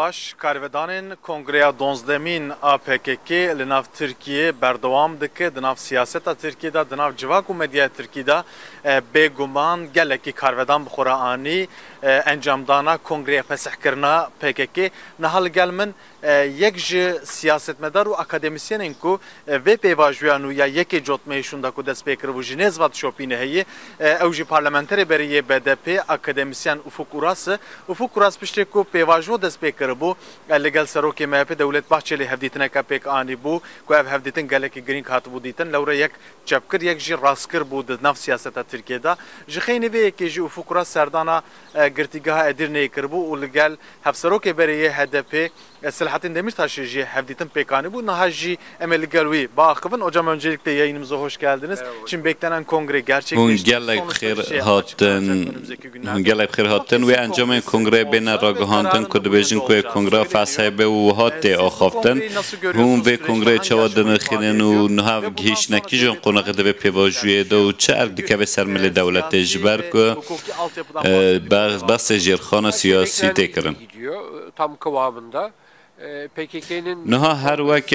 باش کارودان کنگره دونزدمین APKK لناف ترکیه بردوام دکه دناف سیاست ترکیه دا دناف جواک و مدیا ترکیه دا بگمان گلکی کارودان بخورا آنی انجام دانا کنگره پسح کرنا PKK نهال گل من یک سیاست مدار و اکادمیسین کو و پیواجویانو یا یکی جوتمیشون دا کو دست پیکر و جنیز وات شوپینه هی اوجی پارلمانتری بریه BDP اکادمیسین افق راس پشت کو پیواجو دست پیکر بو لگل سروکی مهپ دولت بخشلی هفدیتن کا پیک آنی بو کو هفدیتن گلکی گرین کات بو دیتن لورا یک چپکر یک جی راسکر بو د نف سیاست ترکیه دا جخینی وی کی جو افق راس سردانا گرتیگاه ادرنی کربو و لگل هفسروکی بریه HDP Selahattin Demirtaş'ı hevditin pekani bu nahajji emel gelwi bağıkıvın hocam öncelikle yayınımıza hoş geldiniz. Şimdi beklenen kongre gerçekleşti. Gelek xir hatin ve encam kongre bena ragahandın kudbejin ku kongre fasabe u hatte axaftin hum ve kongre çavadın xinin u nahav giş nakijon qonağı da ve pevajuye da u çark dike ve sermeli devlet ejber ku bas jirxana siyasi tekrin. Tam kıvamında. نها هر وقت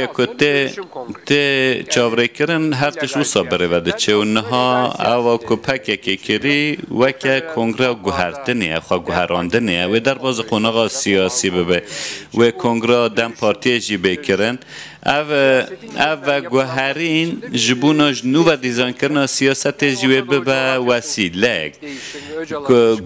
که چاورکرن هر تشو صبره و دچه و نها او کپک که کری وقت کنگره گوهرتنیه خواه گوهراندنیه و در باز قناغ سیاسی ببه و کنگره دم پارتی جی بکرن او گوهرین جبوناش نو و دیزان کرنا سیاست جیوه ببه وسیله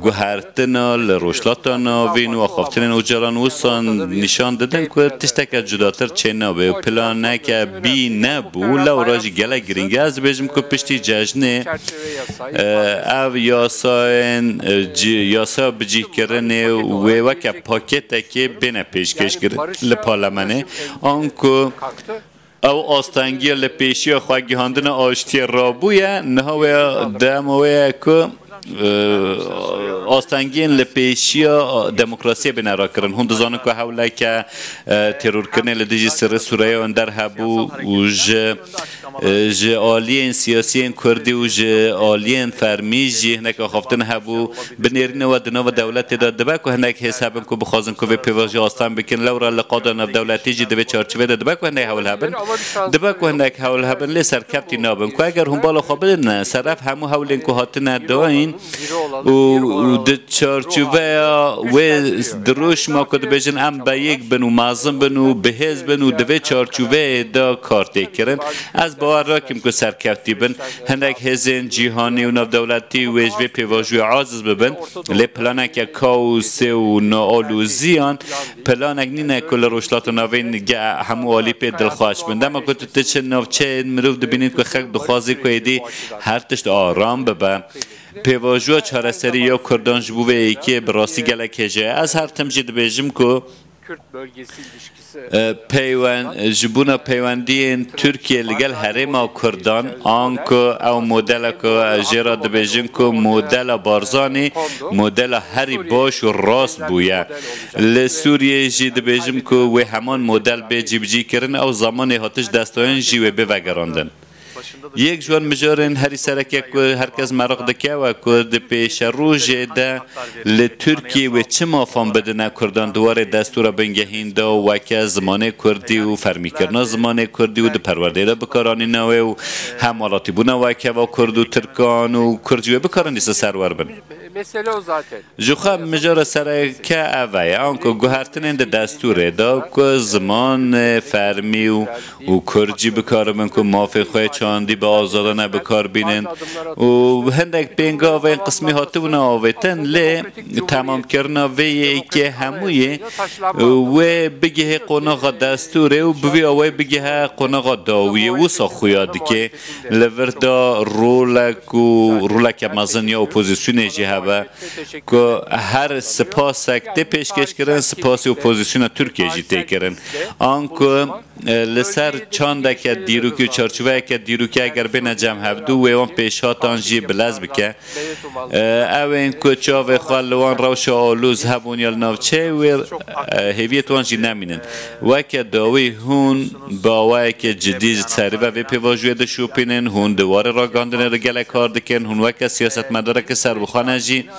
گوهرتنا لروشلاتانا وین و خافتن و جران وستان نشان دادن که تشتک جداتر چه نبه و پلانه که بی نبو لوراجی گله گرینگه از بجم که پشتی جشنه او یاسا بجیه کرنه و وکه پاکته که بینه پیشکش کرد لپارلمانه آنکو او آستانگی لپیشی خواهی هندن آشتی رابویه نهاوی دمویه که آستانگین لپیشیا دموکراسی بنرا کرن هند زانه که حوله که ترور کنه لدیجی سر سوریه اندر هبو و ج آلین سیاسیین کردی و ج آلین فرمیجی هنک خافتن هبو بنیرین و دنا و دولت داد دبا که هنک حسابن که بخوازن که پیواژی آستان بکن لورا لقادا نف دولتی جی دبی چارچوبه دبا که هنک حول هبن دبا که هنک حول هبن لی سرکبتی نابن که اگر هم بالا خوابدن صرف همو حولین که هاتن داین و د چارچوبه و دروش ما کد بجن ام با یک بنو مازم بنو بهز بنو دوی چارچوبه دا کارتی کرن از باور راکیم که سرکفتی بن هندک هزین جیهانی و ناف دولتی و اجوی پیواجوی عازز ببن لی پلانک کاوسه و ناالوزیان پلانک نینه کل روشلات و ناوین همو آلی پی دلخواهش بند اما که تو چه ناف چه مروف دبینید که خلق دخوازی که ایدی هر تشت آرام ببن پیواجو چهارسری یا کردان جبوه ای که براستی گلک هجه از هر تمجید بیجم که جبونا پیوندی ترکیه لگل حریم و کردان آنکو او مدل که جرا دبیجن که مدل بارزانی مدل هری باش و راست بویه لسوریه جی دبیجم که و همان مدل به جیبجی کرن او زمان هاتش دستاین جیوه بوگراندن یک جوان مجارن هری سرک هر کس مراق دکه و کرد پیش روز ده لترکیه و چه مافان بدن کردان دوار دستور بنگهین دا و که زمان کردی و فرمی کرنا زمان کردی و ده پرورده دا بکارانی نوه و همالاتی بونه و که و کرد و ترکان و کردیوه بکارانی سرور بن mesele o zaten. Juha mejara sereke evay anko guhertinin de desture da ku zaman fermi u kurci bikarim ku mafi khoy çandi be azadane bikar binin u hendek penga ve qismi hatuna aveten le tamam kirna ve ki hamuye ve bige qonağa desture u bi ve bige qonağa dawiye u saxuyad ki leverda rolak mazın ya opozisyonu cihaba که هر سپاس سکته پیشکش کردن سپاس اپوزیسیون ترکیه جی تکرن آنکه لسر چاندک دیروکی و چارچوبه که دیروکی اگر بین جمع هفدو و اون پیشاتان جی بلز بکه او این کچا و خوالوان روش آلوز هبون یا نوچه و هیویت وان جی نمینن و که داوی هون باوه که جدید سریبه و پیواجوی ده شوپینن هون دوار را گاندنه رگل کار دکن هون و که سیاست مداره که سر بخانه جی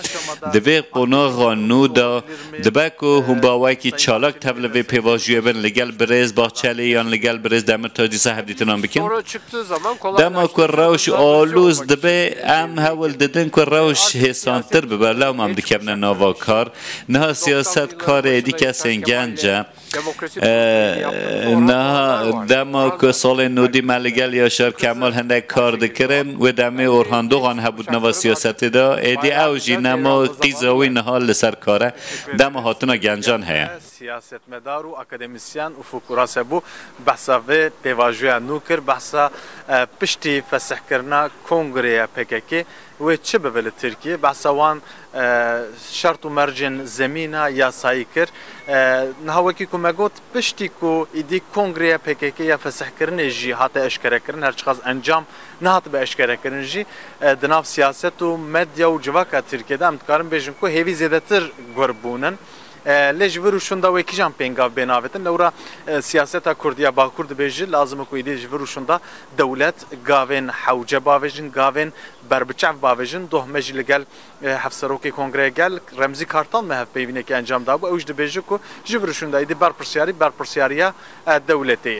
دوی قناغ نو دا دبکو هون باوه که چالاک تبله و پیواجوی بن لگل برز باچلی یا لگل برز دمر تاجی صاحب دیتنان بکن دما که روش آلوز دبه ام هول ددن که روش حسانتر ببرلو هم دکبنه ناوا کار نه سیاست کار ایدی که سنگنجه نه دما که سال نودی ملگل یا شر کمال هنده کار دکرن و دمه اورهاندوغان هبود نوا سیاست دا ایدی اوجی نما قیزاوی نهال لسر کاره دما هاتونا گنجان هیا سیاست مدار و اکادمیسیان و فکراسه بو بحثا و پیواجوی نوکر بحثا پشتی فسح کرنا کنگره پککی و چه ببل ترکیه بحثا وان شرط و مرجن زمینه یا سایی کر نهاوکی که مگوت پشتی که ایدی کنگره پککی یا فسح کرنه جی حتی اشکره کرن هرچ خواست انجام نه حتی به اشکره کرن جی دناف سیاست و مدیا و جواکا ترکیه دا امتکارم بیشن که هیوی زیده تر گربونن لیج وروشون دا وکی جام پنگاو بناوتن لورا سیاست کردیا با کرد بیجی لازم کو ایدی وروشون دا دولت گاوین حوجه باوجن گاوین بربچاف باوجن دوه مجل گل حفصروکی کنگره گل رمزی کارتان مهف پیوینه که انجام دا بو اوج د بیجی کو جوروشون دا ایدی برپرسیاریا دولتیه